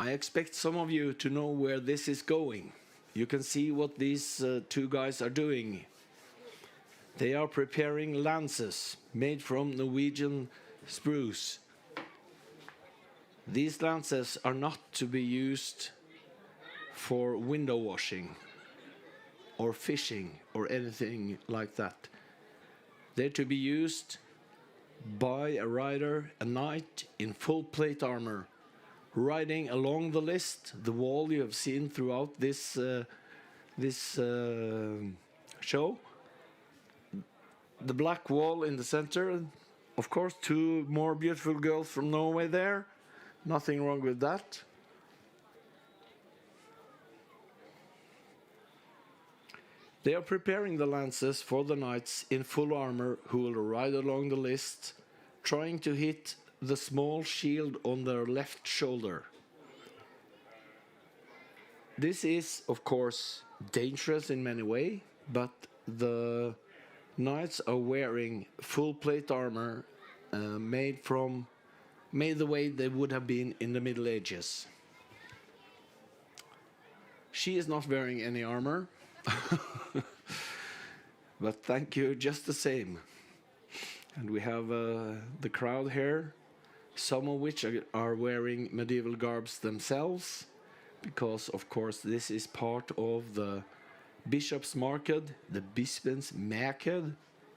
I expect some of you to know where this is going. You can see what these two guys are doing. They are preparing lances made from Norwegian spruce. These lances are not to be used for window washing or fishing or anything like that. They're to be used by a rider, a knight in full plate armor, riding along the list, the wall you have seen throughout this show. The black wall in the center, of course, two more beautiful girls from Norway there. Nothing wrong with that. They are preparing the lances for the knights in full armor who will ride along the list, trying to hit the small shield on their left shoulder. This is, of course, dangerous in many ways, but the knights are wearing full plate armor made the way they would have been in the Middle Ages. She is not wearing any armor. But thank you just the same. And we have the crowd here, some of which are wearing medieval garbs themselves, because of course this is part of the Bishop's Market, the Bispens Market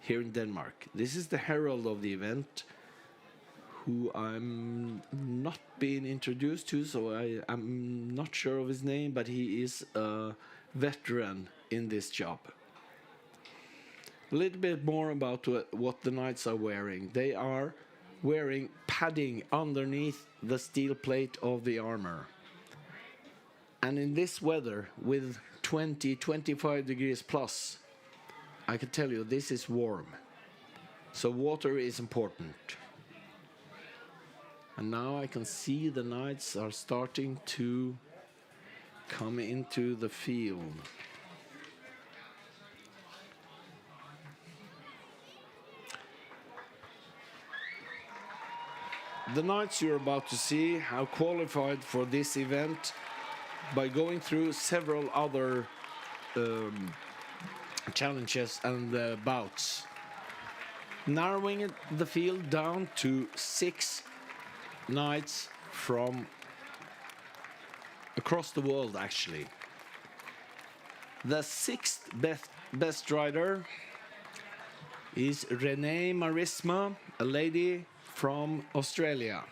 here in Denmark. This is the herald of the event, who I'm not being introduced to, so I'm not sure of his name, but he is a veteran in this job. A little bit more about what the knights are wearing. They are wearing padding underneath the steel plate of the armor. And in this weather, with 20-25 degrees plus, I can tell you this is warm. So water is important. And now I can see the knights are starting to come into the field. The knights you're about to see have qualified for this event by going through several other challenges and bouts, narrowing the field down to 6 knights from across the world, actually. The 6th best rider is Renee Marisma, a lady from Australia.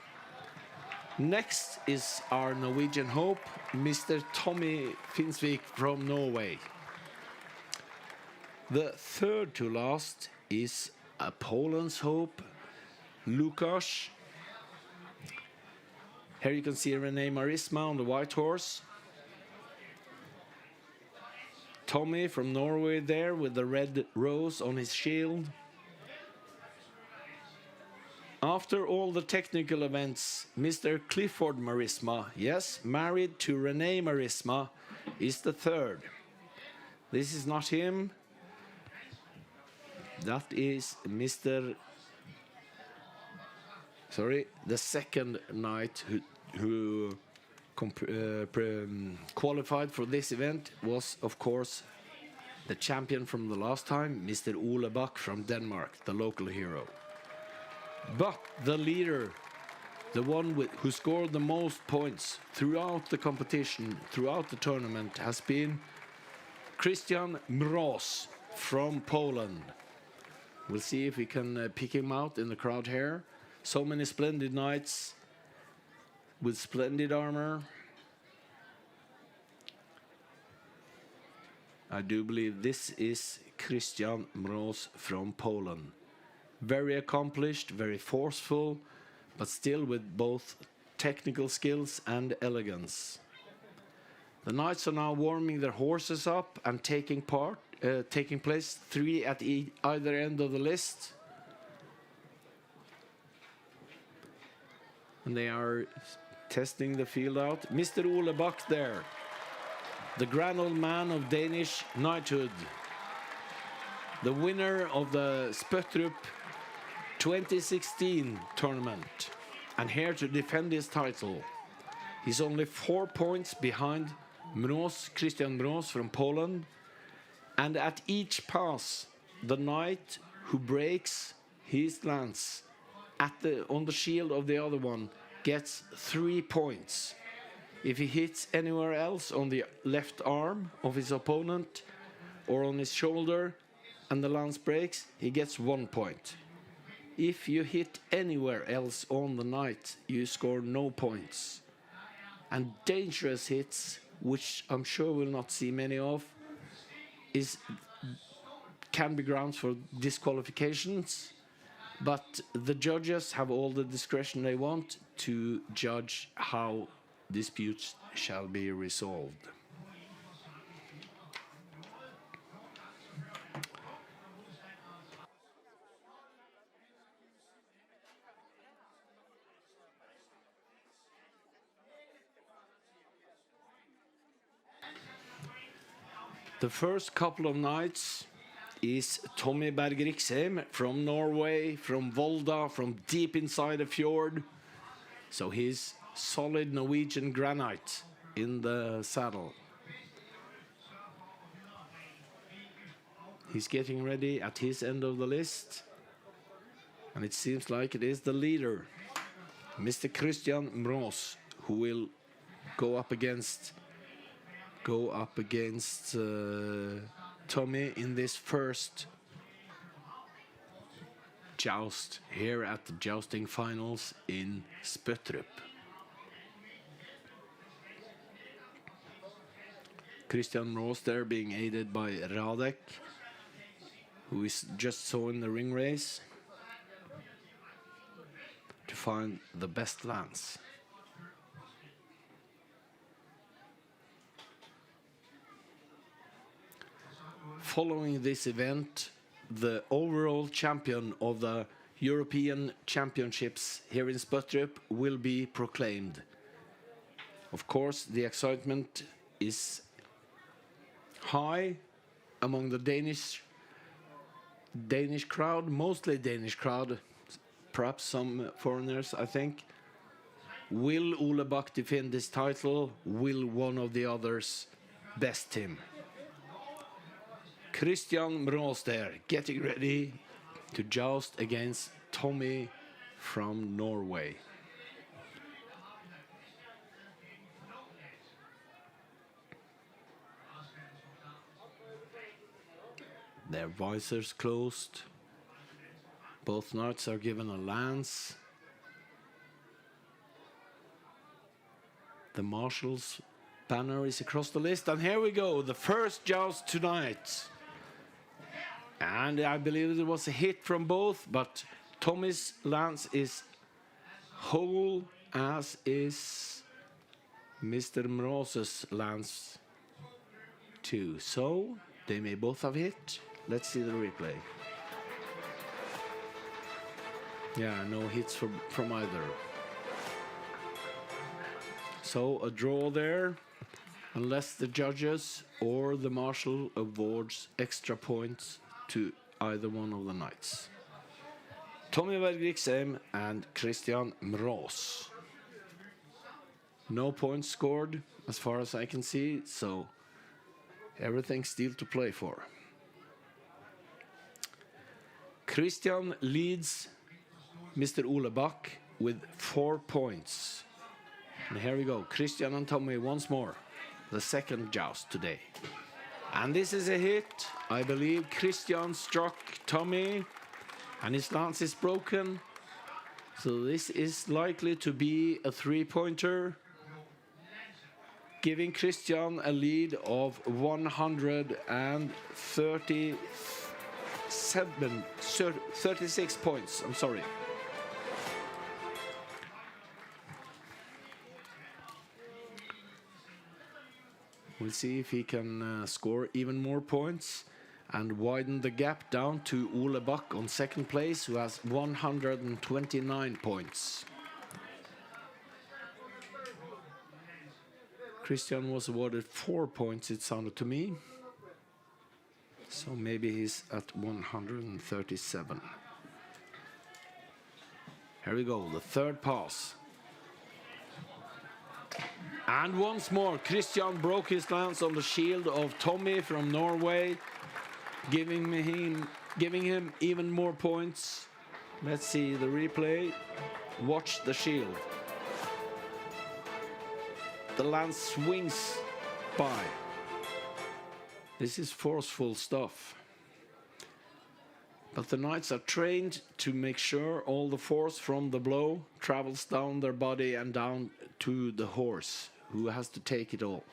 Next is our Norwegian hope, Mr. Tommy Finsvik from Norway. The 3rd to last is a Poland's hope, Lukasz. Here you can see Renee Marisma on the white horse. Tommy from Norway there with the red rose on his shield. After all the technical events, Mr. Clifford Marisma, yes, married to Renee Marisma, is the 3rd. This is not him. That is the 2nd knight who qualified for this event was, of course, the champion from the last time, Mr. Ole Bak from Denmark, the local hero. But the leader, the one who scored the most points throughout the competition, throughout the tournament, has been Christian Mroz from Poland. We'll see if we can pick him out in the crowd here. So many splendid knights with splendid armor. I do believe this is Christian Mroz from Poland. Very accomplished, very forceful, but still with both technical skills and elegance. The knights are now warming their horses up and taking place, 3 at either end of the list. And they are testing the field out. Mr. Ole Bak there, the grand old man of Danish knighthood, the winner of the Spøttrup 2016 tournament, and here to defend his title. He's only 4 points behind Christian Mroz from Poland. And at each pass, the knight who breaks his lance on the shield of the other one gets 3 points. If he hits anywhere else on the left arm of his opponent or on his shoulder and the lance breaks, he gets 1 point. If you hit anywhere else on the knight, you score no points. And dangerous hits, which I'm sure we'll not see many of, can be grounds for disqualifications, but the judges have all the discretion they want to judge how disputes shall be resolved. The first couple of nights is Tommy Berg Riksheim from Norway, from Volda, from deep inside the fjord. So he's solid Norwegian granite in the saddle. He's getting ready at his end of the list. And it seems like it is the leader, Mr. Christian Mroz, who will go up against Tommy in this first joust here at the jousting finals in Spøttrup. Christian Mroz there being aided by Radek, who is just so in the ring race to find the best lance. Following this event, the overall champion of the European Championships here in Spøttrup will be proclaimed. Of course, the excitement is high among the Danish crowd, mostly Danish crowd, perhaps some foreigners, I think. Will Ole Bach defend this title? Will one of the others best him? Christian Mroz there, getting ready to joust against Tommy from Norway. Their visors closed. Both knights are given a lance. The marshal's banner is across the list, and here we go, the first joust tonight. And I believe there was a hit from both, but Tommy's lance is whole, as is Mr. Mroz's lance too. So they may both have hit. Let's see the replay. Yeah, no hits from either. So a draw there, unless the judges or the marshal awards extra points to either one of the knights. Tommy Berg Riksheim and Christian Mroz. No points scored as far as I can see, so everything still to play for. Christian leads Mr. Ole Bach with 4 points. And here we go, Christian and Tommy once more, the second joust today. And this is a hit. I believe Christian struck Tommy and his lance is broken. So this is likely to be a 3-pointer, giving Christian a lead of 36 points. I'm sorry. We'll see if he can score even more points and widen the gap down to Ole Bach on second place, who has 129 points. Christian was awarded 4 points, it sounded to me. So maybe he's at 137. Here we go, the third pass. And once more, Christian broke his lance on the shield of Tommy from Norway, giving him even more points. Let's see the replay. Watch the shield. The lance swings by. This is forceful stuff. But the knights are trained to make sure all the force from the blow travels down their body and down to the horse, who has to take it all.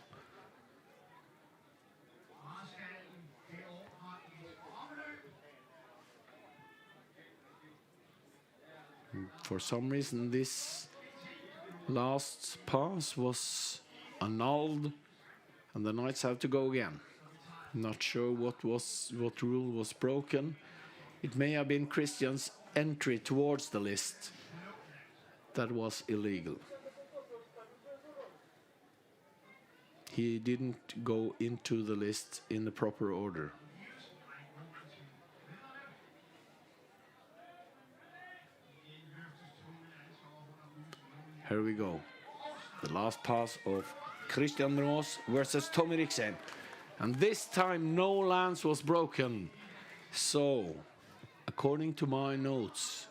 For some reason, this last pass was annulled, and the knights have to go again. Not sure what rule was broken. It may have been Christian's entry towards the list that was illegal. He didn't go into the list in the proper order. Here we go. The last pass of Christian Roos versus Tommy Riksheim. And this time no lance was broken. So, according to my notes,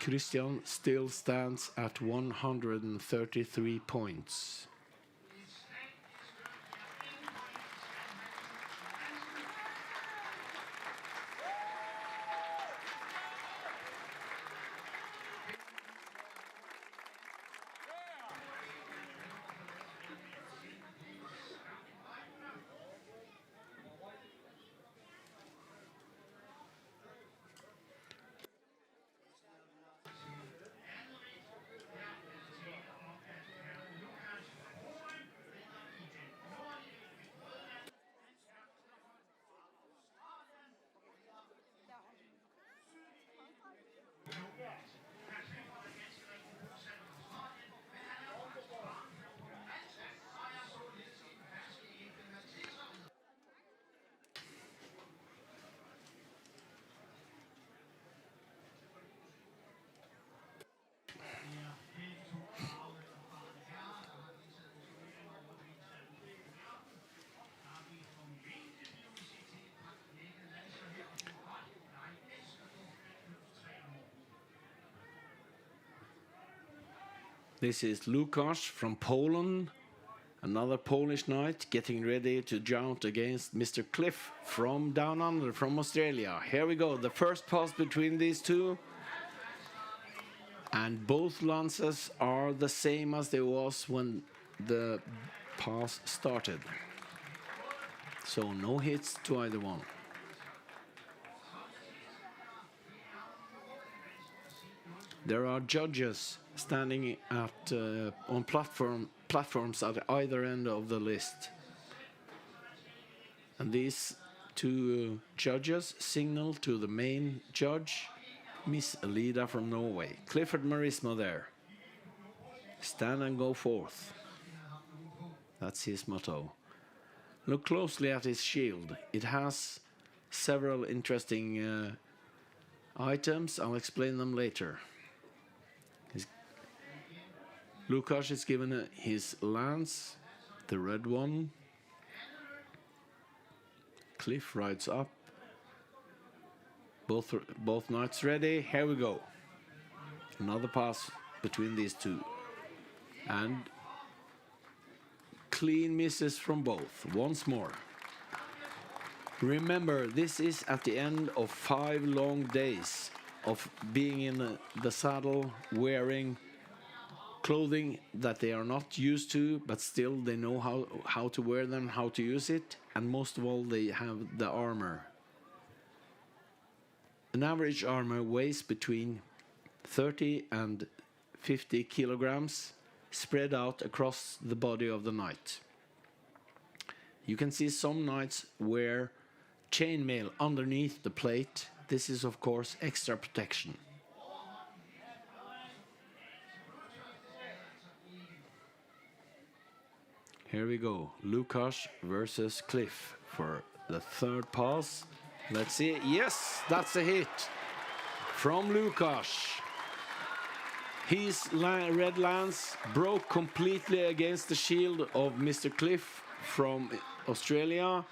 Christian still stands at 133 points. This is Lukasz from Poland, another Polish knight getting ready to joust against Mr. Cliff from down under, from Australia. Here we go, the first pass between these two. And both lances are the same as they was when the pass started. So no hits to either one. There are judges standing at on platforms at either end of the list, and these two judges signal to the main judge, Miss Elida from Norway. Clifford Marisma there. Stand and go forth. That's his motto. Look closely at his shield. It has several interesting items. I'll explain them later. Lukasz is given his lance, the red one. Cliff rides up. Both knights ready. Here we go. Another pass between these two. And clean misses from both. Once more. Remember, this is at the end of 5 long days of being in the saddle, wearing clothing that they are not used to, but still they know how to wear them, how to use it, and most of all they have the armor. An average armor weighs between 30 and 50 kilograms, spread out across the body of the knight. You can see some knights wear chainmail underneath the plate. This is of course extra protection. Here we go, Lukasz versus Cliff for the third pass. Let's see, yes, that's a hit from Lukasz. His red lance broke completely against the shield of Mr. Cliff from Australia.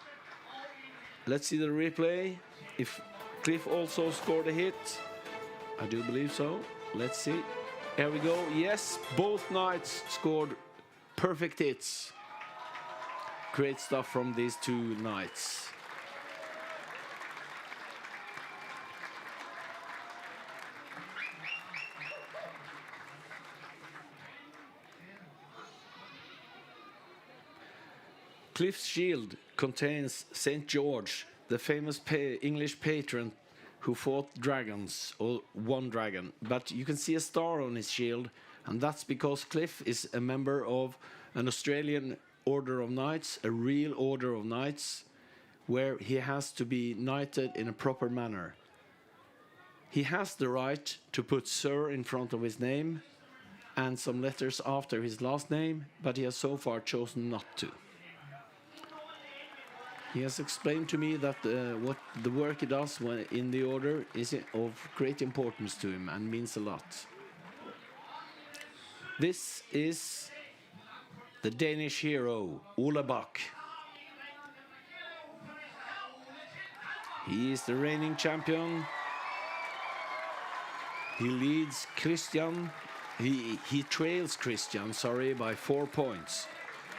Let's see the replay. If Cliff also scored a hit. I do believe so. Let's see. Here we go. Yes, both knights scored perfect hits. Great stuff from these two knights. Cliff's shield contains St. George, the famous English patron who fought dragons, or one dragon. But you can see a star on his shield, and that's because Cliff is a member of an Australian Order of Knights, a real Order of Knights, where he has to be knighted in a proper manner. He has the right to put Sir in front of his name and some letters after his last name, but he has so far chosen not to. He has explained to me that what the work he does in the order is of great importance to him and means a lot. This is the Danish hero, Ole Bak. He is the reigning champion. He leads Christian. He trails Christian, sorry, by 4 points.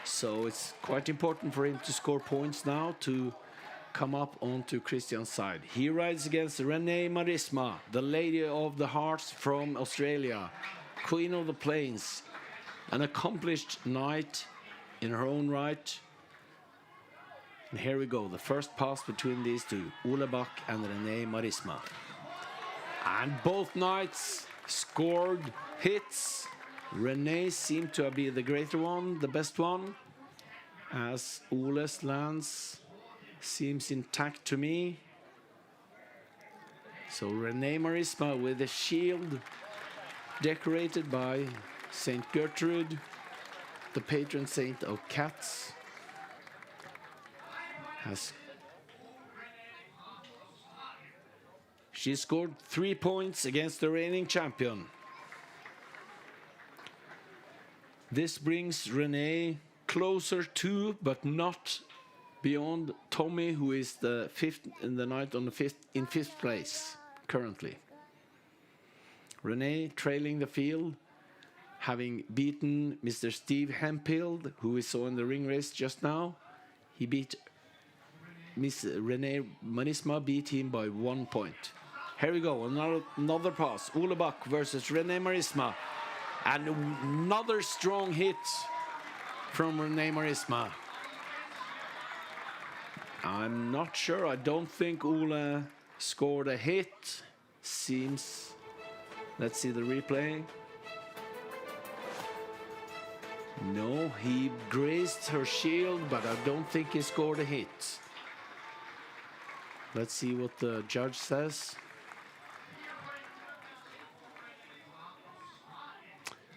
So it's quite important for him to score points now to come up onto Christian's side. He rides against Renee Marisma, the Lady of the Hearts from Australia, Queen of the Plains, an accomplished knight in her own right. And here we go, the first pass between these two, Ole Bak and Renee Marisma. And both knights scored hits. Renee seemed to be the greater one, the best one, as Ole's lance seems intact to me. So Renee Marisma with a shield decorated by Saint Gertrude, the patron saint of cats, she scored 3 points against the reigning champion. This brings Renee closer to, but not beyond, Tommy, who is the knight on in fifth place currently. Renee trailing the field, having beaten Mr. Steve Hemphill, who we saw in the ring race just now. He beat Miss Renee Marisma, beat him by 1 point. Here we go, another pass. Ole Bak versus Renee Marisma. And another strong hit from Renee Marisma. I'm not sure. I don't think Ole scored a hit. Seems. Let's see the replay. No, he grazed her shield, but I don't think he scored a hit. Let's see what the judge says.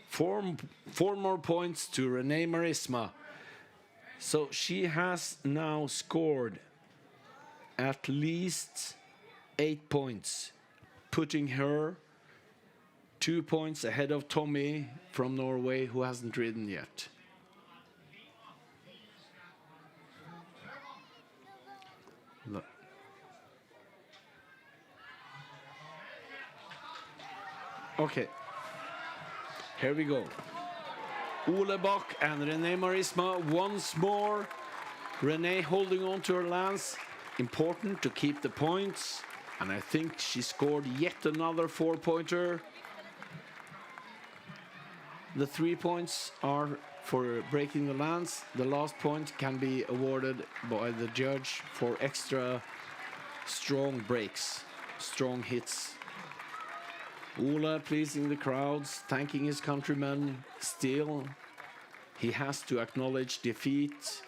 Four more points to Renee Marisma. So she has now scored at least 8 points, putting her 2 points ahead of Tommy from Norway, who hasn't ridden yet. Look. Okay. Here we go. Ole Bak and Renee Marisma once more. Renee holding on to her lance. Important to keep the points. And I think she scored yet another 4-pointer. The 3 points are for breaking the lance. The last point can be awarded by the judge for extra strong breaks, strong hits. Ole pleasing the crowds, thanking his countrymen. Still, he has to acknowledge defeat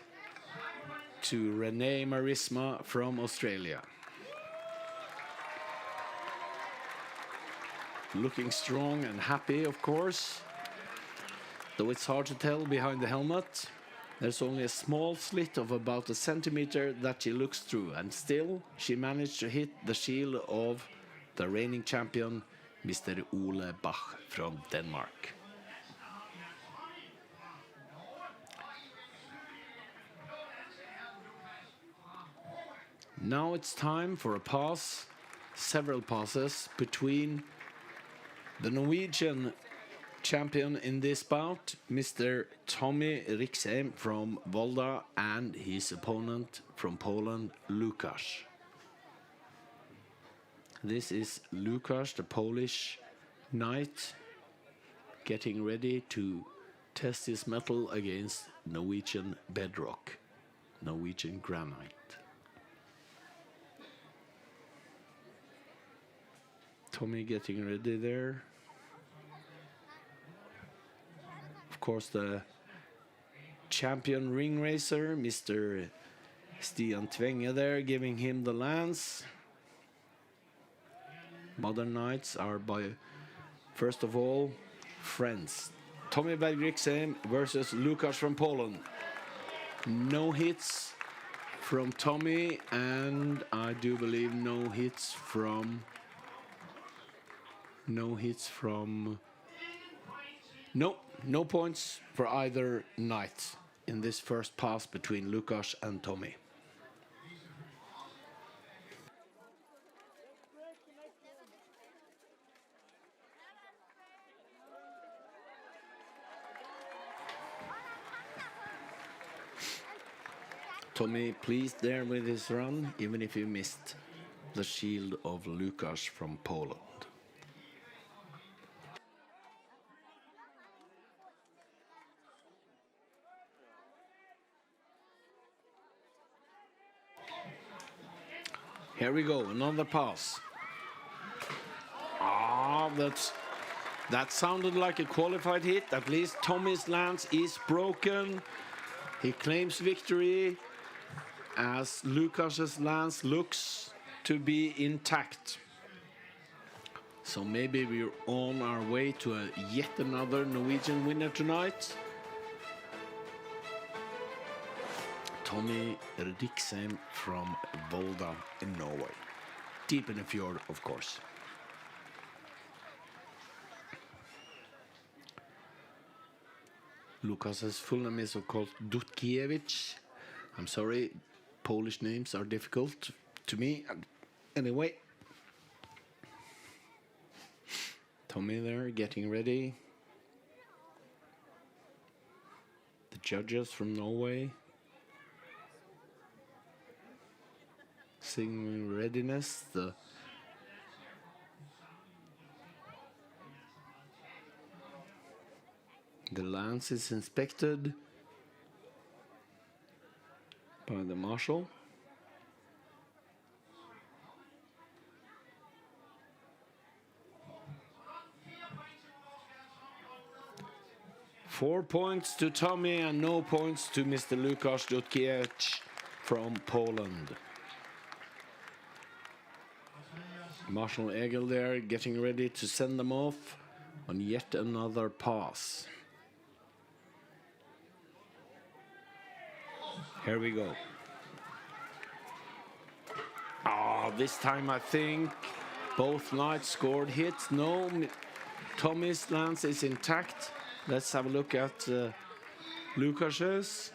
to Renee Marisma from Australia. Looking strong and happy, of course. Though it's hard to tell behind the helmet. There's only a small slit of about 1 centimeter that she looks through, and still she managed to hit the shield of the reigning champion Mr. Ole Bach from Denmark. Now it's time for a pass, several passes between the Norwegian champion in this bout, Mr. Tommy Riksheim from Volda, and his opponent from Poland, Lukasz. This is Lukasz, the Polish knight, getting ready to test his mettle against Norwegian bedrock, Norwegian granite. Tommy getting ready there. Of course, the champion ring racer, Mr. Stian Tvenge there, giving him the lance. Modern knights are first of all, friends. Tommy Riksheim versus Lukasz from Poland. No hits from Tommy, and I do believe no hits from... No points for either knight in this first pass between Lukasz and Tommy. Tommy pleased there with his run, even if he missed the shield of Lukasz from Poland. Here we go, another pass. That sounded like a qualified hit. At least Tommy's lance is broken. He claims victory as Lukasz's lance looks to be intact. So maybe we're on our way to yet another Norwegian winner tonight. Tommy Riksheim from Volda in Norway. Deep in the fjord, of course. Lukasz's full name is of course Dutkiewicz. I'm sorry, Polish names are difficult to me. Anyway. Tommy there getting ready. The judges from Norway signaling readiness. The lance is inspected by the marshal. Four points to Tommy and no points to Mr. Lukasz Dutkiewicz from Poland. Marshal Egil there getting ready to send them off on yet another pass. Here we go. This time I think both knights scored hits. No, Tommy's lance is intact. Let's have a look at Lukasz's.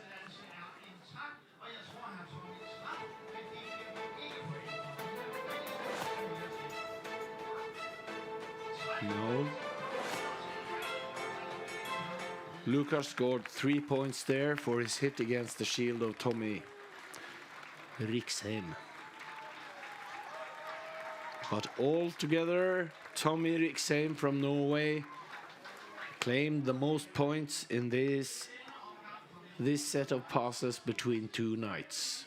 No. Lukasz scored 3 points there for his hit against the shield of Tommy Riksheim. But altogether, Tommy Riksheim from Norway claimed the most points in this set of passes between two knights.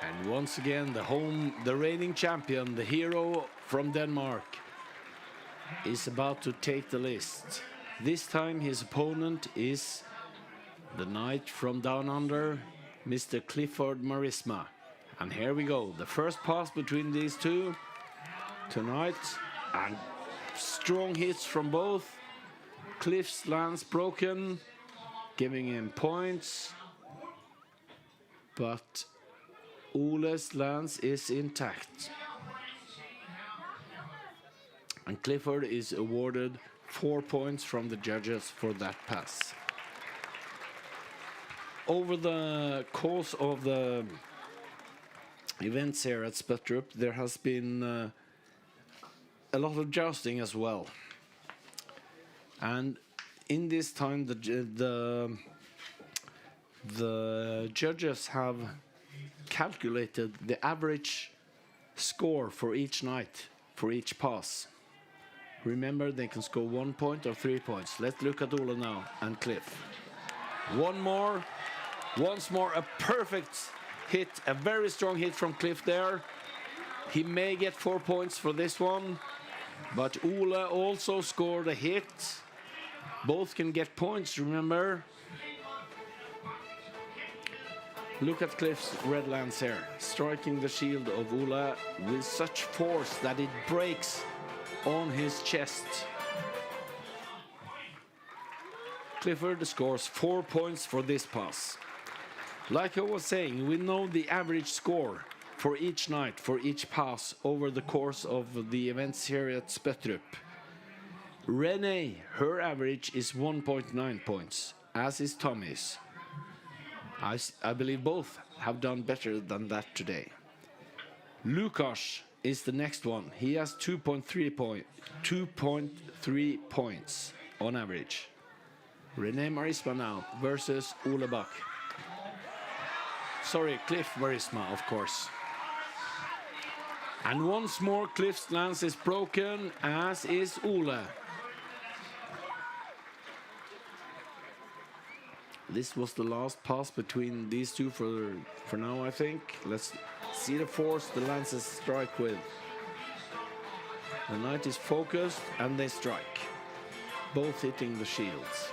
And once again, the reigning champion, the hero from Denmark, is about to take the list. This time his opponent is the knight from down under, Mr. Clifford Marisma. And here we go, the first pass between these two tonight, and strong hits from both. Cliff's lance broken, giving him points. but Ole's lance is intact. And Clifford is awarded 4 points from the judges for that pass. Over the course of the events here at Spøttrup, there has been a lot of jousting as well. And in this time, the judges have calculated the average score for each night, for each pass. Remember, they can score 1 point or 3 points. Let's look at Ole now and Cliff. One more. Once more, a perfect hit, a very strong hit from Cliff there. He may get 4 points for this one, but Ole also scored a hit. Both can get points, remember. Look at Cliff's red lance here, striking the shield of Ole with such force that it breaks on his chest. Clifford scores 4 points for this pass. Like I was saying, we know the average score for each night, for each pass over the course of the events here at Spøttrup. Renee, her average is 1.9 points, as is Tommy's. I believe both have done better than that today. Lukas is the next one. He has 2.3 points on average. Renee Marisma now versus Ole Bach. Sorry, Cliff Marisma, of course. And once more, Cliff's lance is broken, as is Ole. This was the last pass between these two for now, I think. Let's see the force the lances strike with. The knight is focused and they strike, both hitting the shields.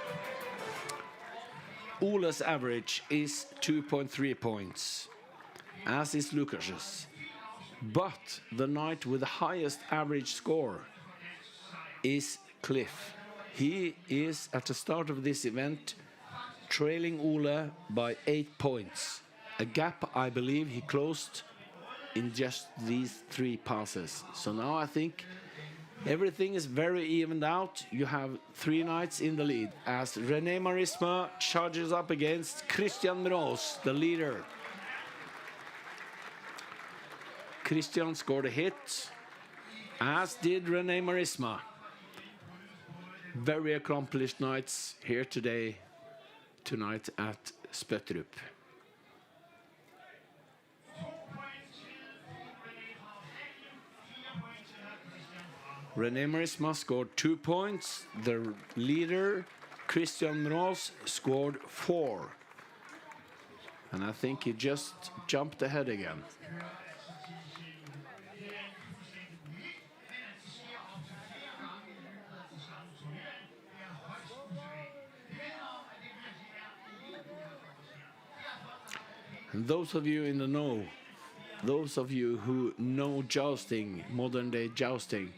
Ole's average is 2.3 points, as is Lukas's. But the knight with the highest average score is Cliff. He is, at the start of this event, trailing Ole by 8 points. A gap I believe he closed in just these 3 passes. So now I think everything is very evened out. You have 3 knights in the lead as Renee Marisma charges up against Christian Mros, the leader. Christian scored a hit, as did Renee Marisma. Very accomplished knights here tonight at Spøttrup. Renee Marisma scored 2 points. The leader, Christian Mros, scored 4. And I think he just jumped ahead again. And those of you in the know, those of you who know jousting, modern day jousting,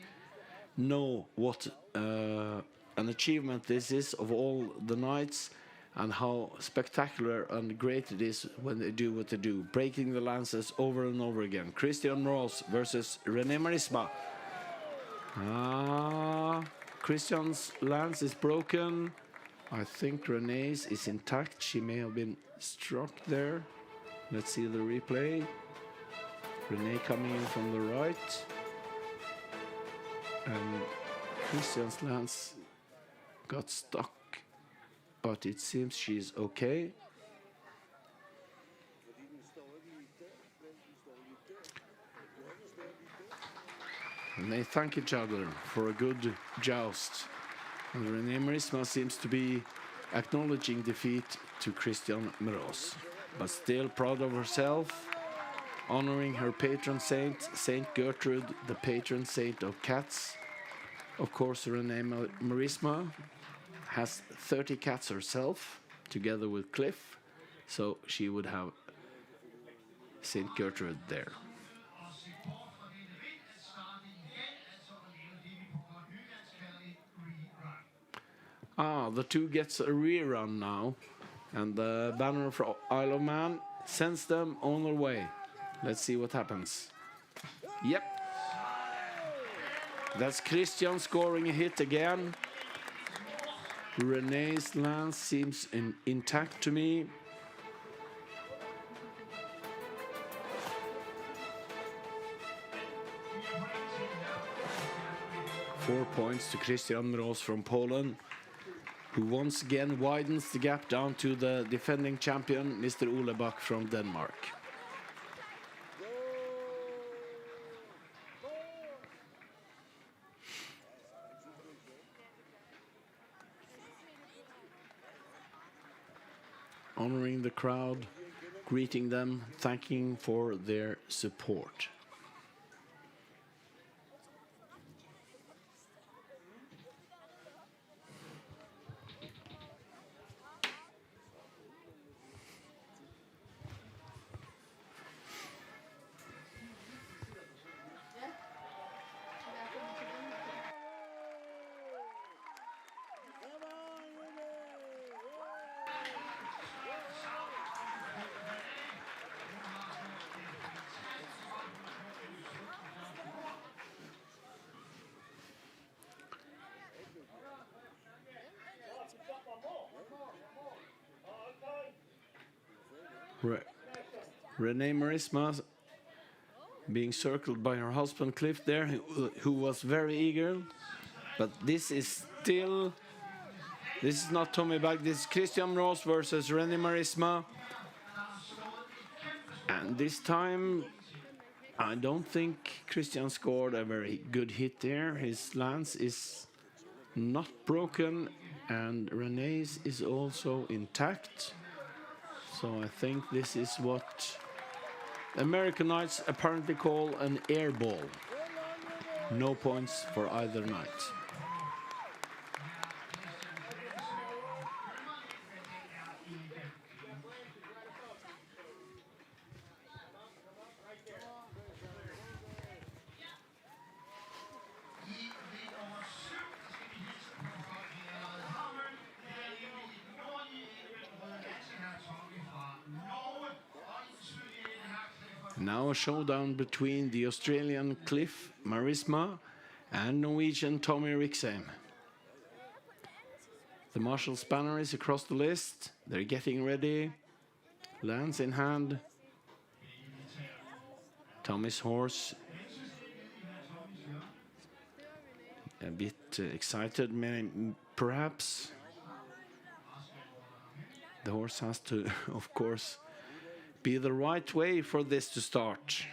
know what an achievement this is of all the knights and how spectacular and great it is when they do what they do, breaking the lances over and over again. Christian Mros versus Renee Marisma. Christian's lance is broken. I think Renee's is intact. She may have been struck there. Let's see the replay. Renee coming in from the right. And Christian's lance got stuck, but it seems she's okay. And they thank each other for a good joust. And Renee Marisma seems to be acknowledging defeat to Christian Mros, but still proud of herself, honoring her patron saint, Saint Gertrude, the patron saint of cats. Of course, Renee Marisma has 30 cats herself, together with Cliff, so she would have Saint Gertrude there. The two gets a rerun now, and the banner for Isle of Man sends them on their way. Let's see what happens. Yep. That's Christian scoring a hit again. Renee's lance seems intact to me. Four points to Christian Roos from Poland, who once again widens the gap down to the defending champion, Mr. Ole Bak from Denmark. Honoring the crowd, greeting them, thanking for their support. Renee Marisma being circled by her husband Cliff there, who was very eager. But this is not Tommy Bag, this is Christian Roos versus Renee Marisma. And this time, I don't think Christian scored a very good hit there. His lance is not broken, and Renee's is also intact. So I think this is what American Knights apparently call an air ball. No points for either knight. Now a showdown between the Australian Cliff Marisma and Norwegian Tommy Riksheim. The martial spanner is across the list. They're getting ready. Lance in hand. Tommy's horse a bit excited, perhaps. The horse has to, of course, be the right way for this to start.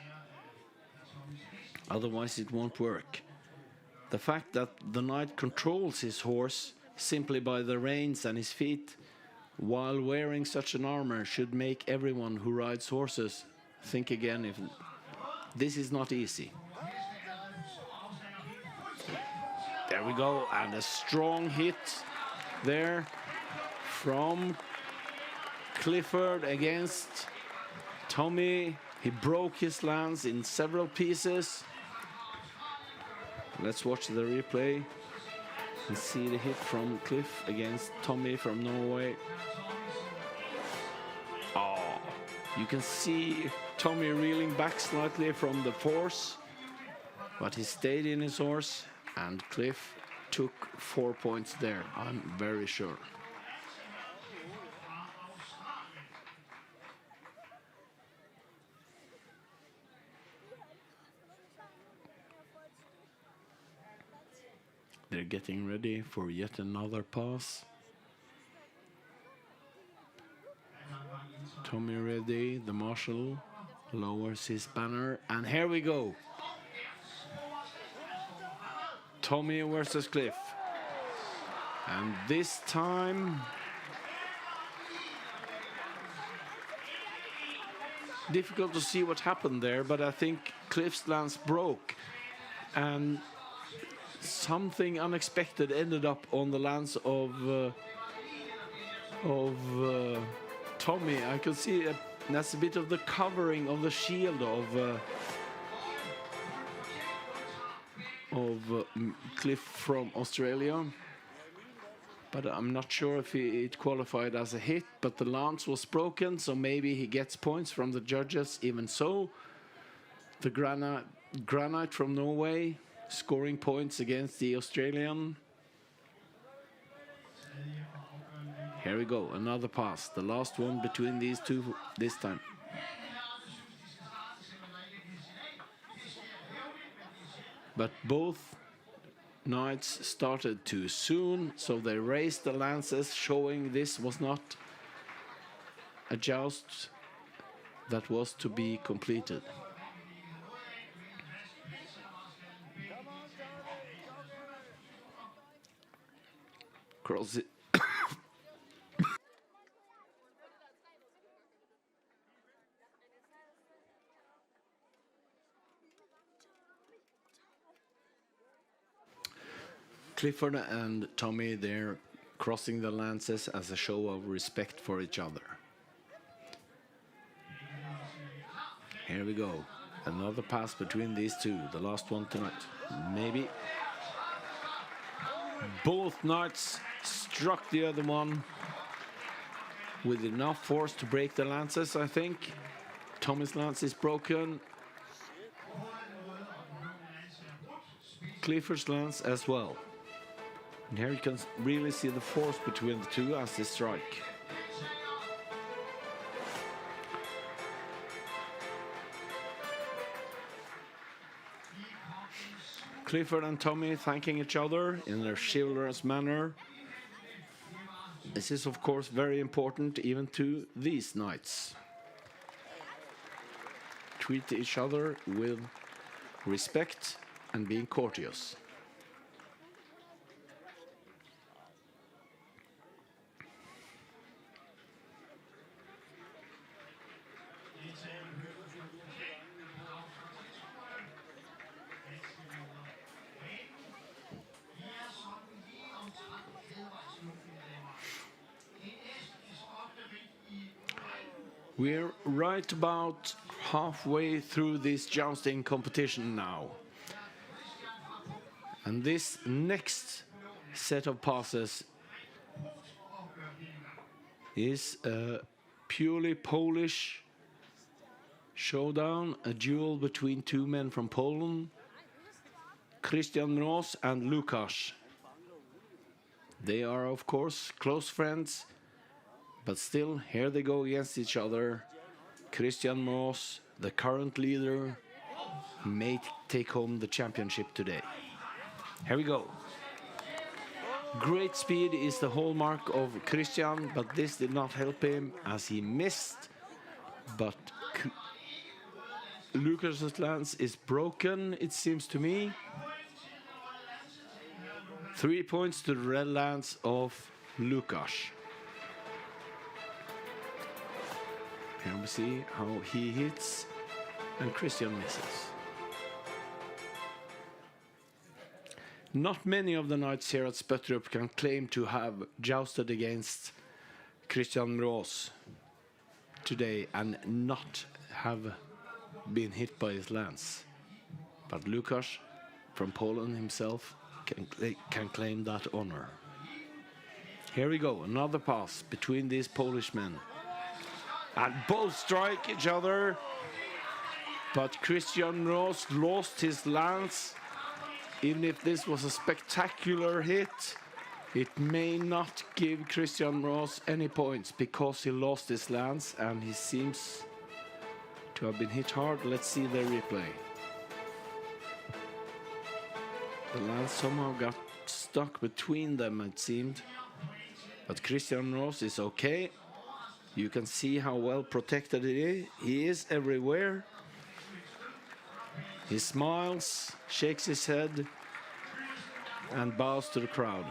Otherwise it won't work. The fact that the knight controls his horse simply by the reins and his feet while wearing such an armor should make everyone who rides horses think again if this is not easy. There we go, and a strong hit there from Clifford against Tommy. He broke his lance in several pieces. Let's watch the replay and see the hit from Cliff against Tommy from Norway. Oh, you can see Tommy reeling back slightly from the force, but he stayed in his horse, and Cliff took 4 points there, I'm very sure. They're getting ready for yet another pass. Tommy ready, the marshal lowers his banner, and here we go. Tommy versus Cliff. And this time, difficult to see what happened there, but I think Cliff's lance broke, and something unexpected ended up on the lance of Tommy. I could see that's a bit of the covering of the shield of Cliff from Australia. but I'm not sure if it qualified as a hit, but the lance was broken, so maybe he gets points from the judges. Even so, the Granite from Norway scoring points against the Australian. Here we go, another pass, the last one between these two this time. But both knights started too soon, so they raised the lances, showing this was not a joust that was to be completed. Cross it. Clifford and Tommy, they're crossing the lances as a show of respect for each other. Here we go. Another pass between these two. The last one tonight. Maybe. Both knights struck the other one with enough force to break the lances, I think. Tommy's lance is broken. Clifford's lance as well. And here you can really see the force between the two as they strike. Clifford and Tommy thanking each other in their chivalrous manner. This is of course very important even to these knights. Treat each other with respect and being courteous. We're right about halfway through this jousting competition now. And this next set of passes is a purely Polish showdown, a duel between two men from Poland, Christian Mroz and Lukasz. They are, of course, close friends, but still, here they go against each other. Christian Mroz, the current leader, may take home the championship today. Here we go. Great speed is the hallmark of Christian, but this did not help him as he missed. But Lucas's lance is broken, it seems to me. 3 points to the red lance of Lukasz. Here we see how he hits and Christian misses. Not many of the knights here at Spøttrup can claim to have jousted against Christian Mroz today and not have been hit by his lance. But Lukasz from Poland himself can claim that honor. Here we go, another pass between these Polish men. And both strike each other, but Christian Mroz lost his lance. Even if this was a spectacular hit, it may not give Christian Mroz any points because he lost his lance and he seems to have been hit hard. Let's see the replay. The lance somehow got stuck between them, it seemed. But Christian Mroz is okay. You can see how well protected he is everywhere. He smiles, shakes his head, and bows to the crowd.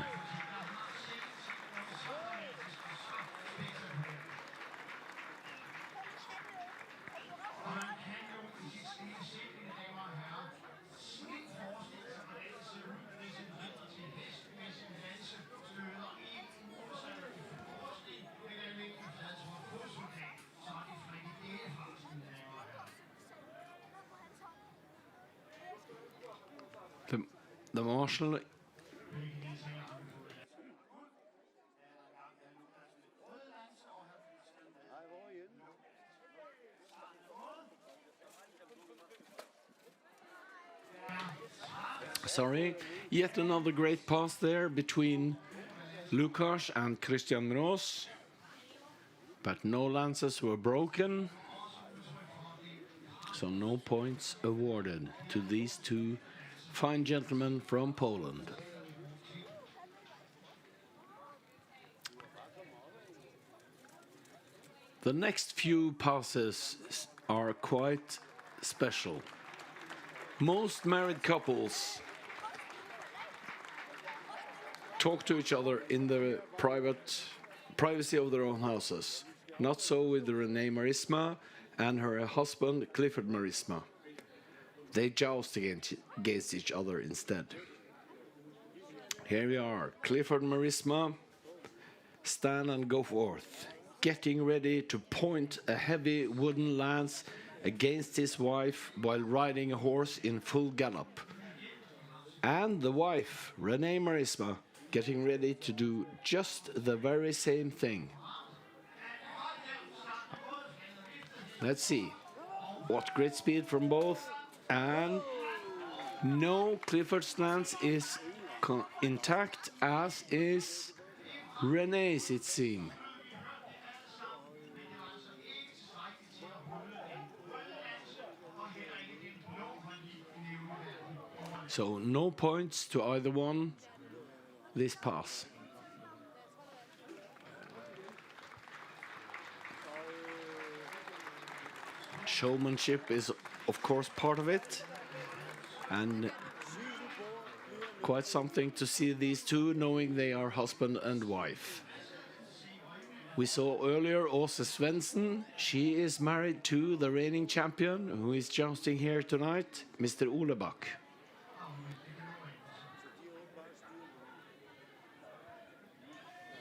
The marshal Sorry, yet another great pass there between Lukas and Christian Roos, but no lances were broken, so no points awarded to these two fine gentlemen from Poland. The next few passes are quite special. Most married couples talk to each other in the privacy of their own houses. Not so with Renee Marisma and her husband Clifford Marisma. They joust against each other instead. Here we are, Clifford Marisma, stand and go forth, getting ready to point a heavy wooden lance against his wife while riding a horse in full gallop. And the wife, Renee Marisma, getting ready to do just the very same thing. Let's see. What great speed from both. And no, Clifford's lance is intact, as is Renee's, it seems. So no points to either one this pass. Showmanship is of course part of it, and quite something to see these two, knowing they are husband and wife. We saw earlier Åse Svensson. She is married to the reigning champion who is jousting here tonight, Mr. Olebak.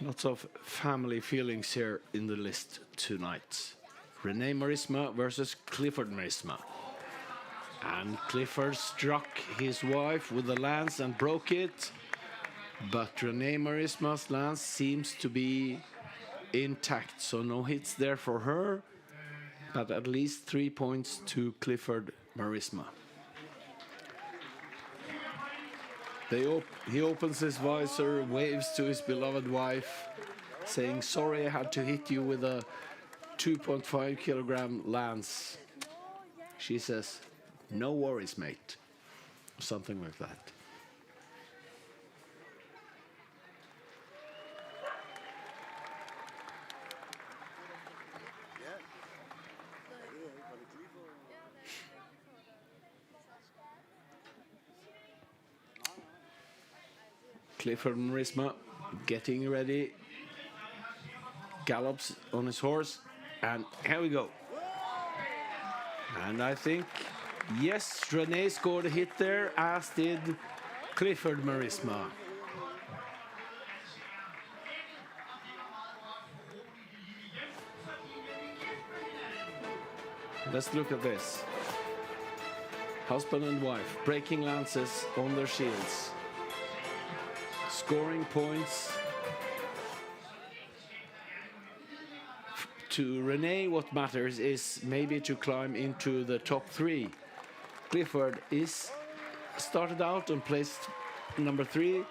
Lots of family feelings here in the list tonight. Renee Marisma versus Clifford Marisma. And Clifford struck his wife with the lance and broke it. But Renee Marisma's lance seems to be intact, so no hits there for her. But at least 3 points to Clifford Marisma. He opens his visor, waves to his beloved wife, saying, "Sorry I had to hit you with a 2.5 kilogram lance." She says, "No worries, mate." Something like that. Clifford Marisma getting ready, gallops on his horse, and here we go. And I think, yes, Renee scored a hit there, as did Clifford Marisma. Let's look at this. Husband and wife breaking lances on their shields, scoring points. To Renee, what matters is maybe to climb into the top 3. Clifford is started out and placed number 3,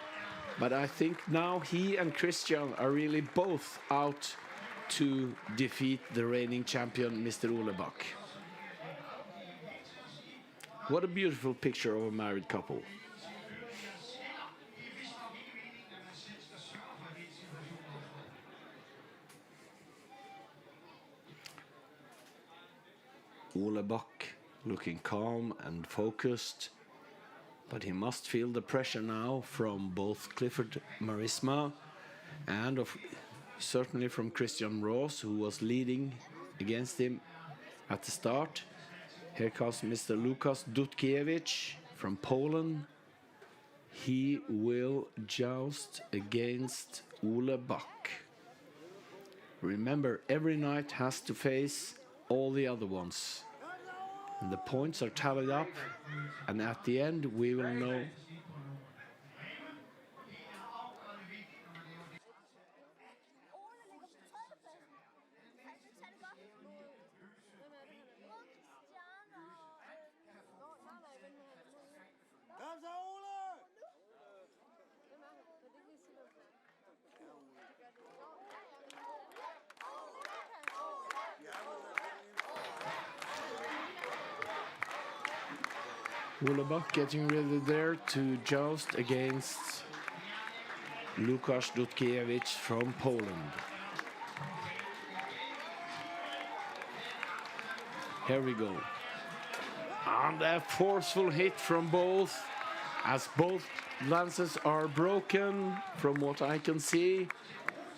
but I think now he and Christian are really both out to defeat the reigning champion, Mr. Olebak. What a beautiful picture of a married couple. Olebak looking calm and focused, but he must feel the pressure now from both Clifford Marisma and certainly from Christian Roos, who was leading against him at the start. Here comes Mr. Lukas Dutkiewicz from Poland. He will joust against Olebak. Remember, every knight has to face all the other ones. And the points are tallied up, and at the end we will know. Ulebak getting ready there to joust against Łukasz Dutkiewicz from Poland. Here we go. And a forceful hit from both, as both lances are broken from what I can see.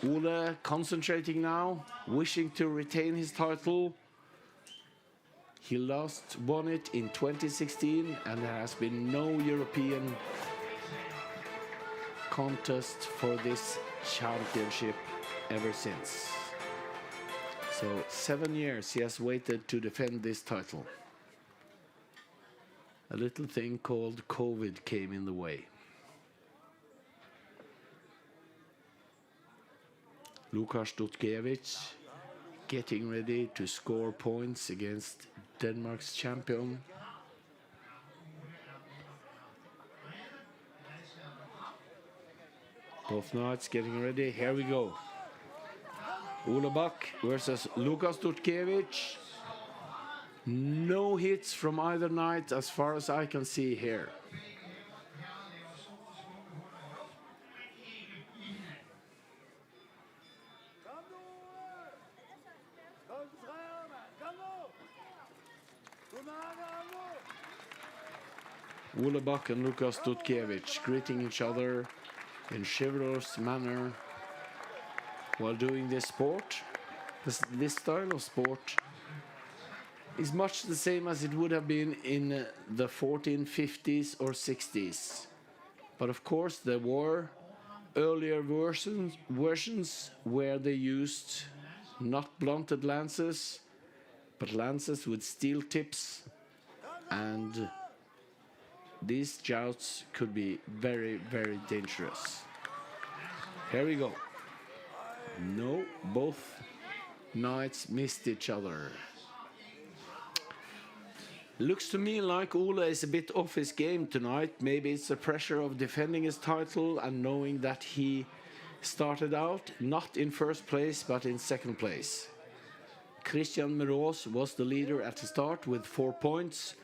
Ule concentrating now, wishing to retain his title. He last won it in 2016, and there has been no European contest for this championship ever since. So 7 years he has waited to defend this title. A little thing called COVID came in the way. Łukasz Dutkiewicz getting ready to score points against Denmark's champion. Both knights getting ready. Here we go. Ulebak versus Łukasz Dutkiewicz. No hits from either knight as far as I can see here. Ulebak and Łukasz Dutkiewicz greeting each other in chivalrous manner while doing this sport. This style of sport is much the same as it would have been in the 1450s or 60s. But of course there were earlier versions where they used not blunted lances, but lances with steel tips, and these jousts could be very, very dangerous. Here we go. No, both knights missed each other. Looks to me like Ule is a bit off his game tonight. Maybe it's the pressure of defending his title and knowing that he started out not in first place but in second place. Christian Meros was the leader at the start with 4 points.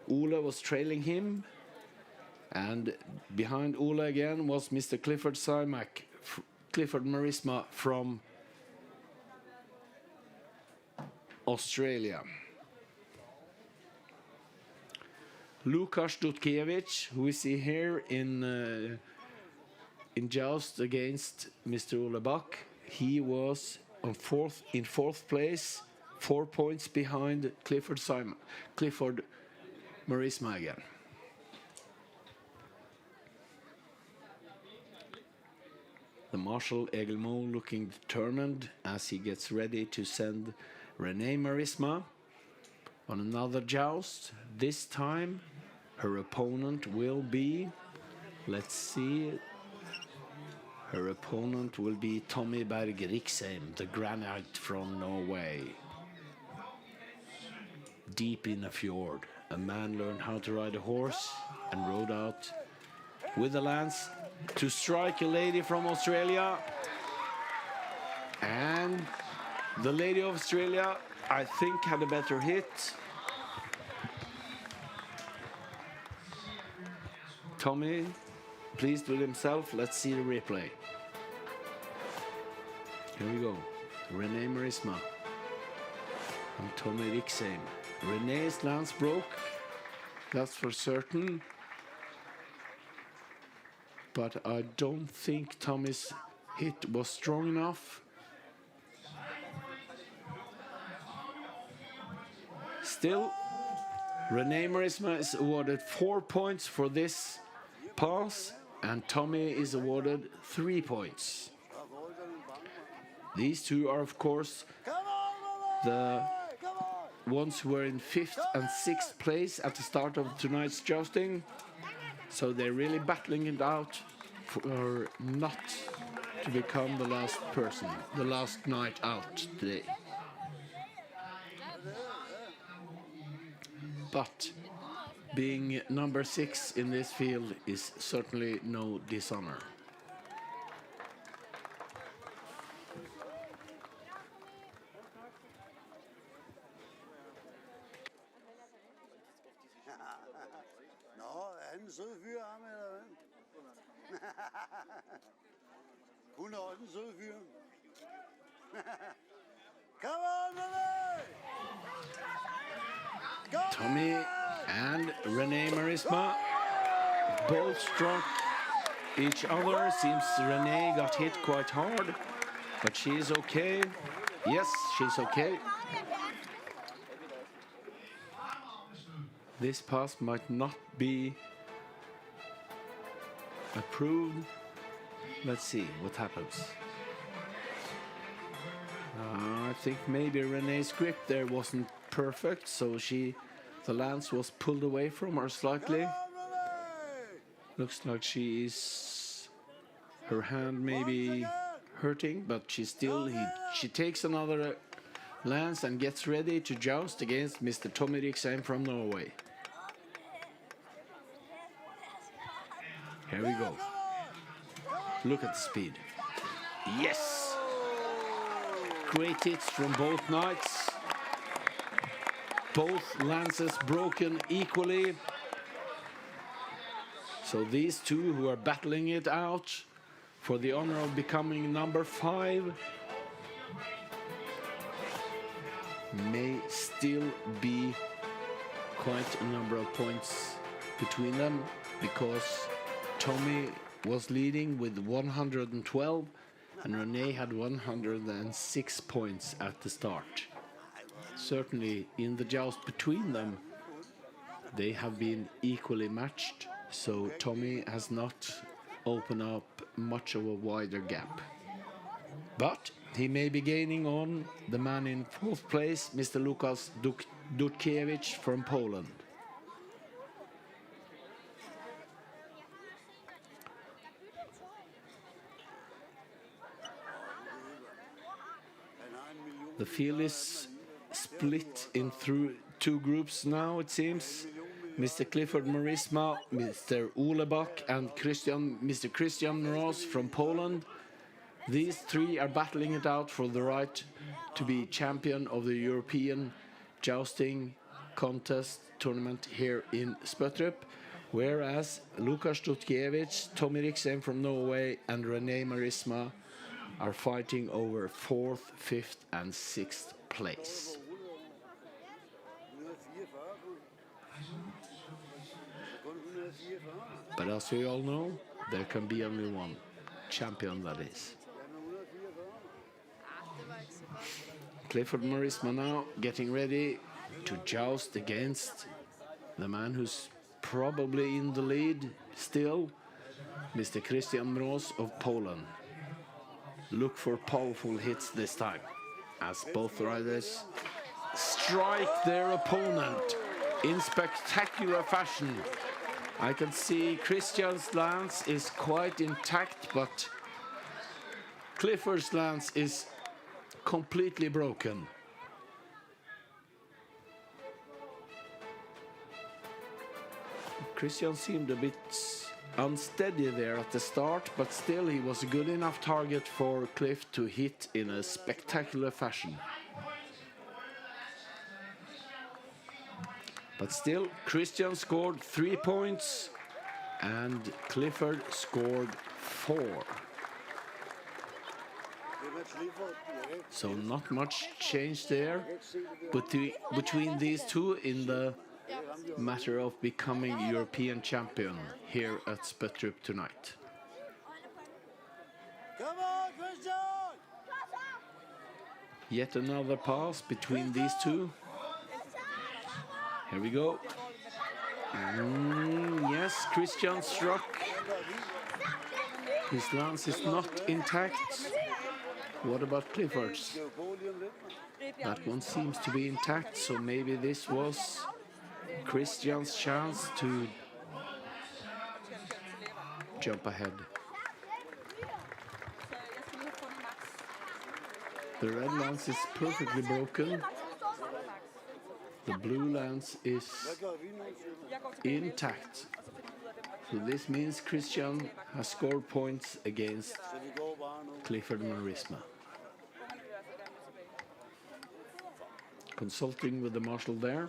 Ule was trailing him. And behind Ule again was Mr. Clifford Marisma from Australia. Łukasz Dutkiewicz, who we see here in joust against Mr. Ulebak, he was in fourth place, 4 points behind Clifford Marisma again. The Marshal Egil Mo looking determined as he gets ready to send René Marisma on another joust. This time her opponent will be, let's see, her opponent will be Tommy Berg Riksheim, the granite from Norway. Deep in a fjord, a man learned how to ride a horse and rode out with a lance to strike a lady from Australia. And the lady of Australia, I think, had a better hit. Tommy, pleased with himself. Let's see the replay. Here we go. René Marisma and Tommy Riksheim. René's lance broke, that's for certain. But I don't think Tommy's hit was strong enough. Still, René Marisma is awarded 4 points for this pass, and Tommy is awarded 3 points. These two are, of course, the ones who were in 5th and 6th place at the start of tonight's jousting. So they're really battling it out for not to become the last person, the last night out today. But being number 6 in this field is certainly no dishonor. sød fyr, ham eller hvad? Hun er også en sød fyr. Come on, Tommy and Renee Marisma both struck each other. Seems Renee got hit quite hard, but she is okay. Yes, she's okay. This pass might not be approved. Let's see what happens. I think maybe Renee's grip there wasn't perfect, so the lance was pulled away from her slightly. Looks like her hand may be hurting, but she takes another lance and gets ready to joust against Mr. Tommy Riksheim from Norway. Here we go. Look at the speed. Yes! Great hits from both knights. Both lances broken equally. So these two who are battling it out for the honor of becoming number 5 may still be quite a number of points between them, because Tommy was leading with 112 and Renee had 106 points at the start. Certainly in the joust between them they have been equally matched, so Tommy has not opened up much of a wider gap. But he may be gaining on the man in 4th place, Mr. Lukas Dutkiewicz from Poland. The field is split in through 2 groups now, it seems. Mr. Clifford Marisma, Mr. Ulebach, and Mr. Christian Ross from Poland. These 3 are battling it out for the right to be champion of the European Jousting contest tournament here in Spøttrup, whereas Lukas Dutkiewicz, Tommy Riksheim from Norway, and Renee Marisma are fighting over 4th, 5th, and 6th place. But as we all know, there can be only one champion, that is. Clifford Marisma now getting ready to joust against the man who's probably in the lead still, Mr. Christian Ross of Poland. Look for powerful hits this time, as both riders strike their opponent in spectacular fashion. I can see Christian's lance is quite intact, but Clifford's lance is completely broken. Christian seemed a bit unsteady there at the start, but still he was a good enough target for Cliff to hit in a spectacular fashion. But still, Christian scored 3 points and Clifford scored 4. So not much change there between these two in the matter of becoming European champion here at Spøttrup tonight. Come on, Christian! Yet another pass between these two. Here we go. Yes, Christian struck. His lance is not intact. What about Clifford's? That one seems to be intact, so maybe this was Christian's chance to jump ahead. The red lance is perfectly broken. The blue lance is intact. So this means Christian has scored points against Clifford Marisma. Consulting with the marshal there,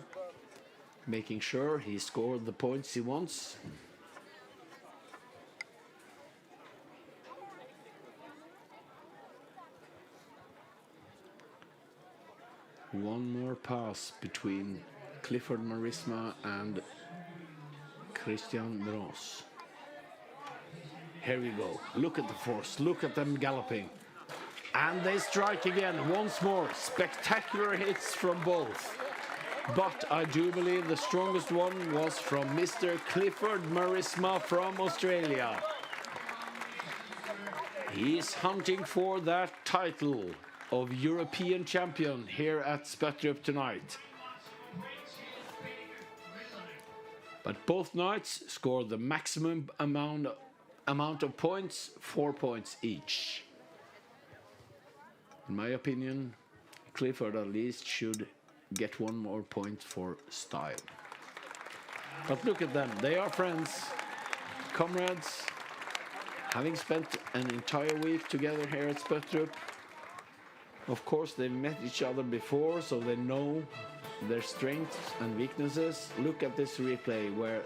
making sure he scored the points he wants. One more pass between Clifford Marisma and Christian Bros. Here we go. Look at the force. Look at them galloping. And they strike again once more. Spectacular hits from both. But I do believe the strongest one was from Mr. Clifford Marisma from Australia. He's hunting for that title of European champion here at Spøttrup tonight. But both knights scored the maximum amount of points, 4 points each. In my opinion, Clifford at least should get 1 more point for style. But look at them, they are friends, comrades, having spent an entire week together here at Spøttrup. Of course, they've met each other before, so they know their strengths and weaknesses. Look at this replay where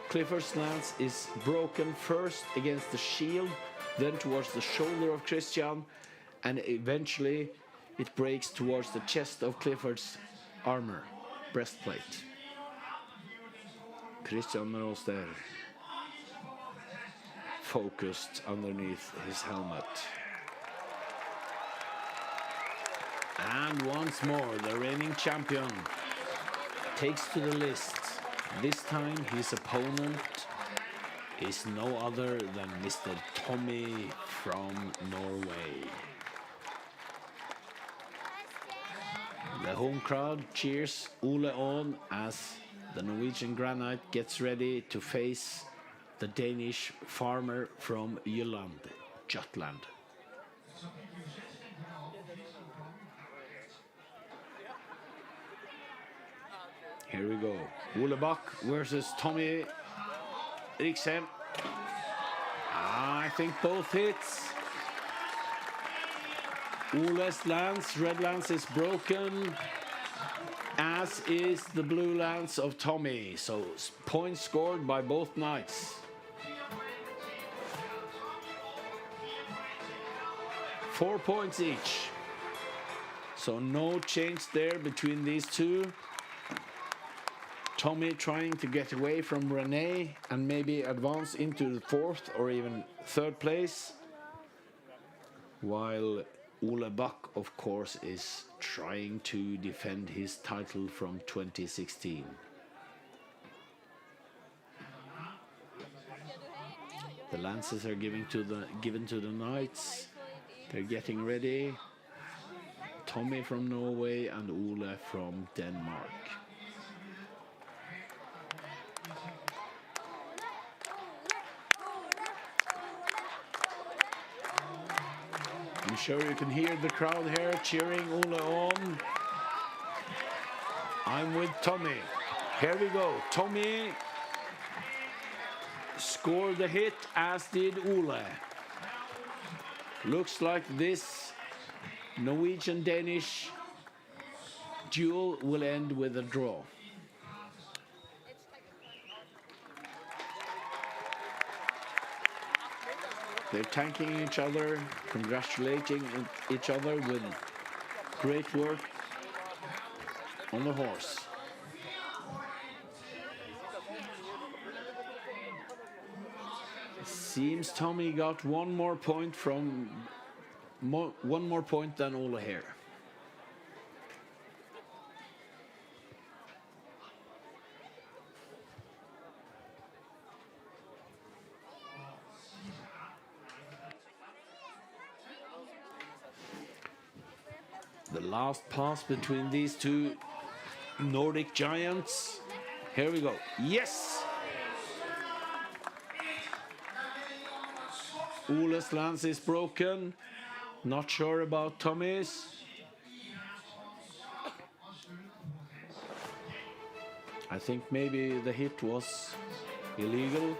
Clifford's lance is broken first against the shield, then towards the shoulder of Christian, and eventually it breaks towards the chest of Clifford's armor, breastplate. Christian Maros there, focused underneath his helmet. And once more, the reigning champion takes to the list. This time his opponent is no other than Mr. Tommy from Norway. The home crowd cheers Ole on as the Norwegian Granite gets ready to face the Danish farmer from Jutland. Here we go. Ole Bach versus Tommy Riksheim. I think both hits. Ole's lance, red lance is broken, as is the blue lance of Tommy. So points scored by both knights. 4 points each. So no change there between these two. Tommy trying to get away from René and maybe advance into the 4th or even 3rd place. While Ole Bach, of course, is trying to defend his title from 2016. The lances are given to the knights. They're getting ready. Tommy from Norway and Ole from Denmark. I'm sure you can hear the crowd here cheering Ole on. I'm with Tommy. Here we go. Tommy scored the hit, as did Ole. Looks like this Norwegian-Danish duel will end with a draw. They're thanking each other, congratulating each other with great work on the horse. Seems Tommy got 1 more point from 1 more point than Ole here. The last pass between these two Nordic giants. Here we go. Yes! Ole's lance is broken. Not sure about Tommy's. I think maybe the hit was illegal.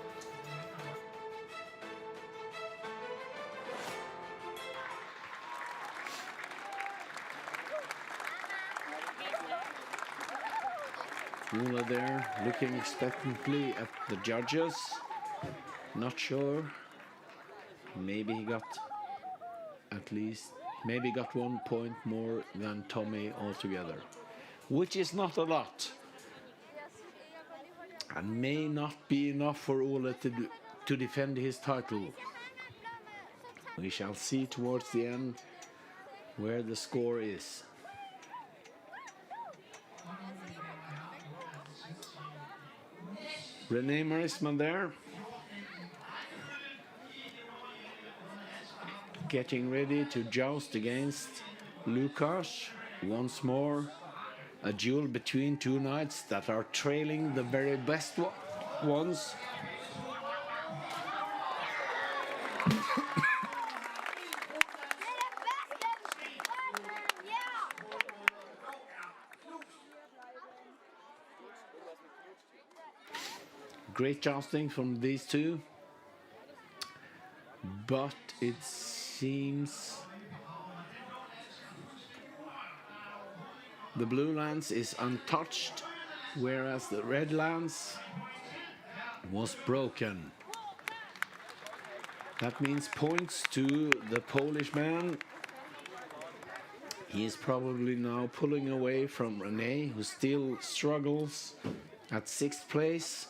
Ole there looking expectantly at the judges. Not sure. Maybe he got at least maybe got 1 point more than Tommy altogether, which is not a lot, and may not be enough for Ole to defend his title. We shall see towards the end where the score is. René Marisman there, getting ready to joust against Lukas. Once more, a duel between two knights that are trailing the very best ones. Great jousting from these two, but it seems the blue lance is untouched, whereas the red lance was broken. That means points to the Polish man. He is probably now pulling away from René, who still struggles at 6th place,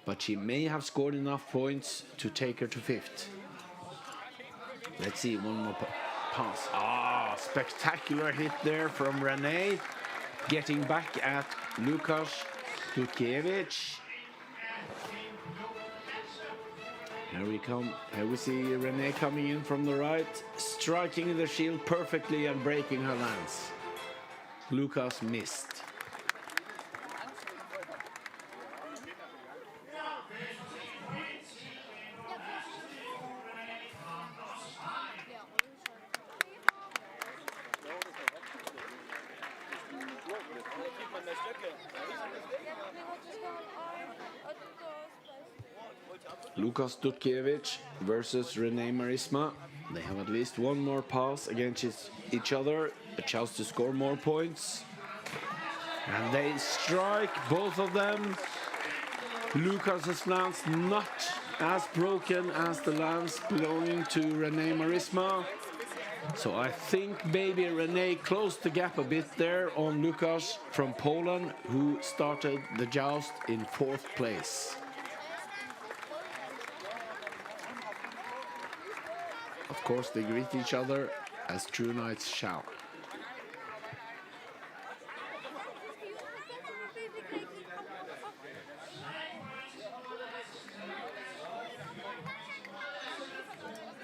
but she may have scored enough points to take her to 5th. Let's see, one more pass. Ah, spectacular hit there from René, getting back at Lukas Dutkiewicz. Here we come. Here we see René coming in from the right, striking the shield perfectly and breaking her lance. Lukas missed. Lukas Dutkiewicz versus René Marisma. They have at least one more pass against each other, a chance to score more points. And they strike, both of them. Lukas's lance not as broken as the lance belonging to René Marisma. So I think maybe René closed the gap a bit there on Lukas from Poland, who started the joust in 4th place. Of course, they greet each other as true knights shall.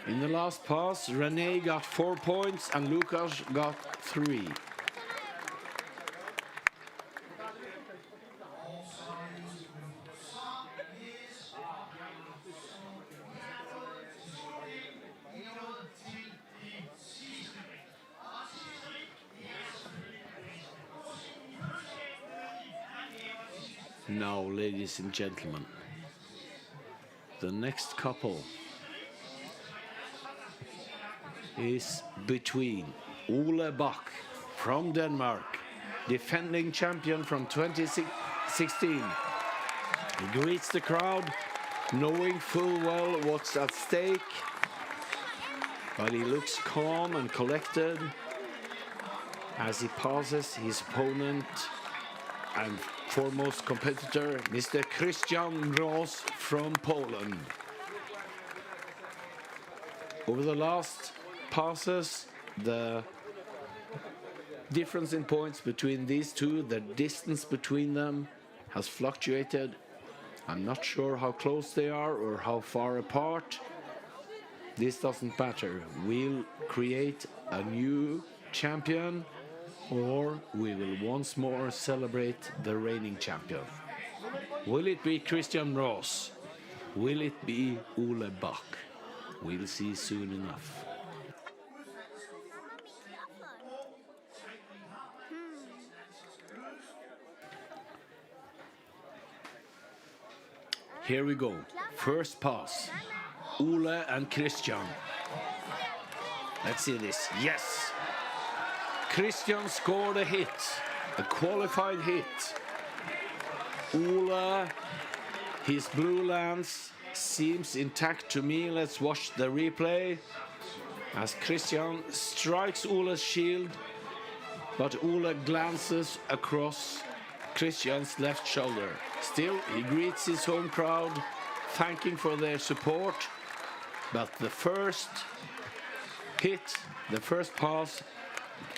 In the last pass, René got 4 points and Lukas got 3. Now, ladies and gentlemen, the next couple is between Ole Bach from Denmark, defending champion from 2016. He greets the crowd, knowing full well what's at stake, but he looks calm and collected as he passes his opponent and foremost competitor, Mr. Christian Ross from Poland. Over the last passes, the difference in points between these two, the distance between them, has fluctuated. I'm not sure how close they are or how far apart. This doesn't matter. We'll create a new champion, or we will once more celebrate the reigning champion. Will it be Christian Ross? Will it be Ole Bach? We'll see soon enough. Here we go. First pass. Ole and Christian. Let's see this. Yes! Christian scored a hit, a qualified hit. Ole, his blue lance seems intact to me. Let's watch the replay. as Christian strikes Ole's shield, but Ole glances across Christian's left shoulder. Still, he greets his home crowd, thanking for their support, but the first hit, the first pass,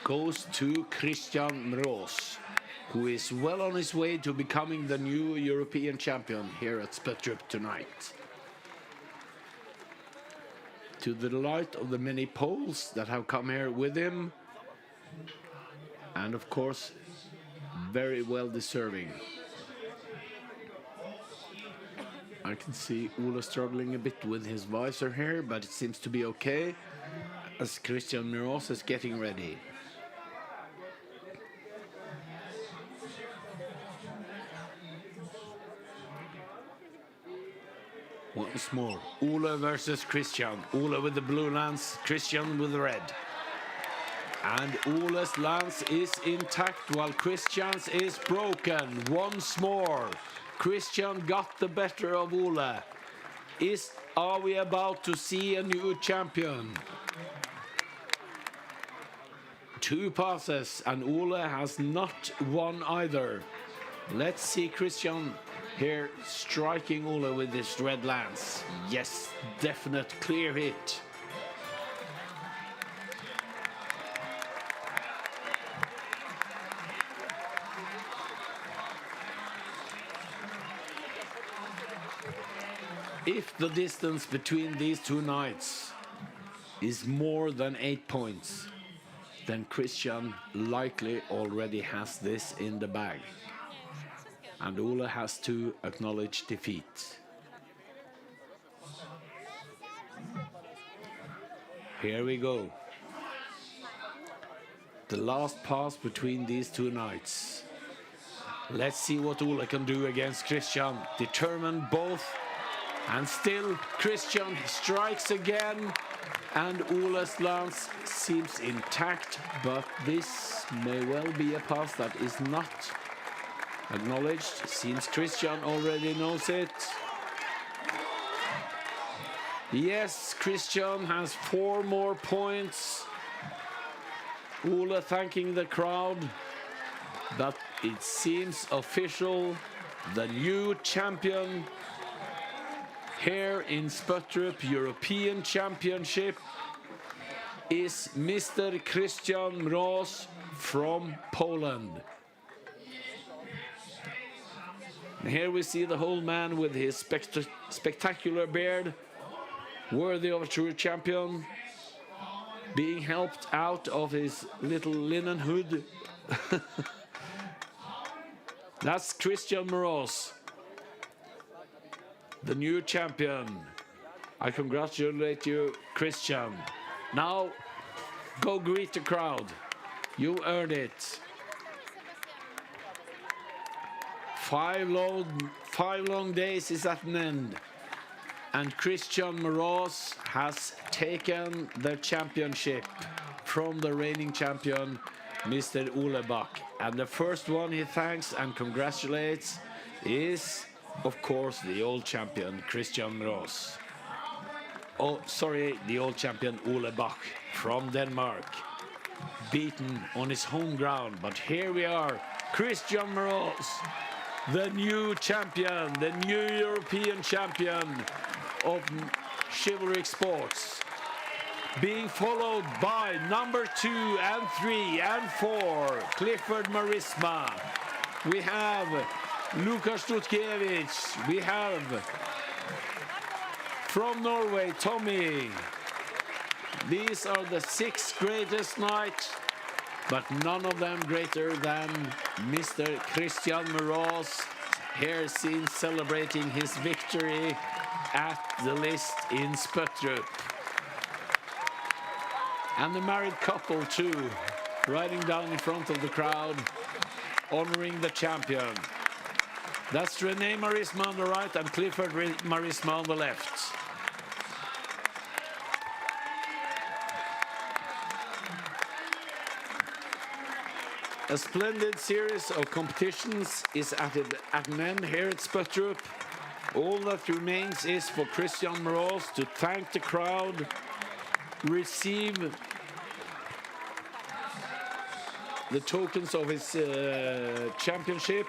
goes to Christian Mroz, who is well on his way to becoming the new European champion here at Spøttrup tonight. To the delight of the many Poles that have come here with him, and of course, very well deserving. I can see Ole struggling a bit with his visor here, but it seems to be okay, as Christian Mroz is getting ready. Once more, Ole versus Christian. Ole with the blue lance, Christian with the red. And Ole's lance is intact while Christian's is broken. Once more, Christian got the better of Ole. Are we about to see a new champion? Two passes and Ole has not won either. Let's see Christian here striking Ole with this red lance. Yes, definite clear hit. If the distance between these two knights is more than 8 points, then Christian likely already has this in the bag. And Ole has to acknowledge defeat. Here we go. The last pass between these two knights. Let's see what Ole can do against Christian. Determined both. And still Christian strikes again. And Ole's lance seems intact. But this may well be a pass that is not acknowledged, since Christian already knows it. Yes, Christian has 4 more points. Ole thanking the crowd, but it seems official. The new champion here in Spøttrup European Championship is Mr. Christian Mroz from Poland. And here we see the whole man with his spectacular beard, worthy of a true champion, being helped out of his little linen hood. That's Christian Mroz, the new champion. I congratulate you, Christian. Now, go greet the crowd. You earned it. 5 long days is at an end, and Christian Mroz has taken the championship from the reigning champion, Mr. Ole Bach. And the first one he thanks and congratulates is, of course, the old champion, Christian Mroz. Oh, sorry, the old champion Ole Bach from Denmark, beaten on his home ground. But here we are, Christian Mroz, the new champion, the new European champion of chivalric sports, being followed by number 2 and 3 and 4, Clifford Marisma. We have Lukas Stutkiewicz. We have from Norway, Tommy. These are the 6 greatest knights, but none of them greater than Mr. Christian Mroz, here seen celebrating his victory at the list in Spøttrup. And the married couple too, riding down in front of the crowd, honoring the champion. That's René Marisma on the right and Clifford Marisma on the left. A splendid series of competitions is at an end here at Spøttrup. All that remains is for Christian Mroz to thank the crowd receive the tokens of his championship,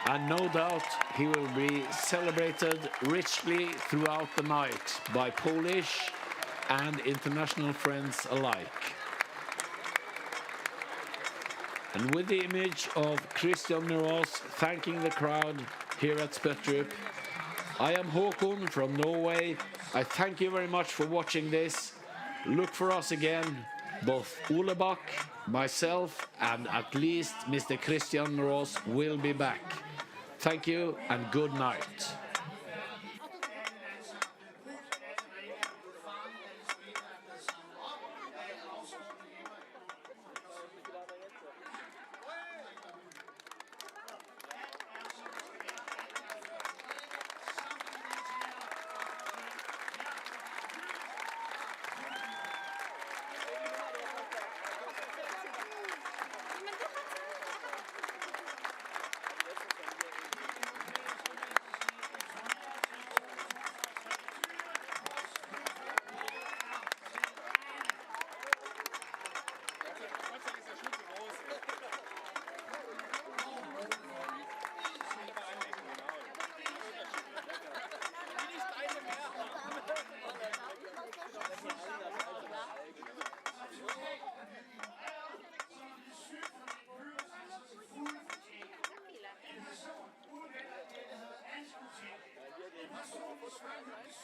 and no doubt he will be celebrated richly throughout the night by Polish and international friends alike. And with the image of Christian Mørås thanking the crowd here at Spøttrup, I am Håkon from Norway. I thank you very much for watching this. Look for us again, both Ole Bach, myself, and at least Mr. Christian Mørås will be back. Thank you and good night.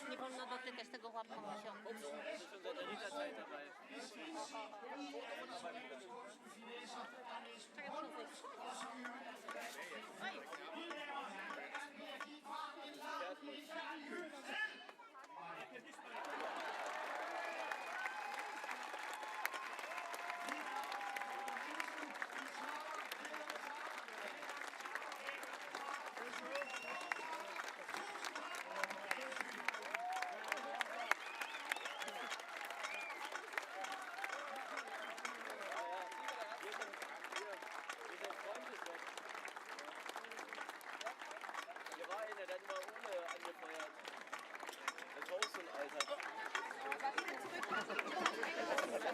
Nie wolno dotykać tego łapką się.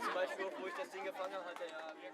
Zum Beispiel, wo ich das Ding gefangen hatte, ja.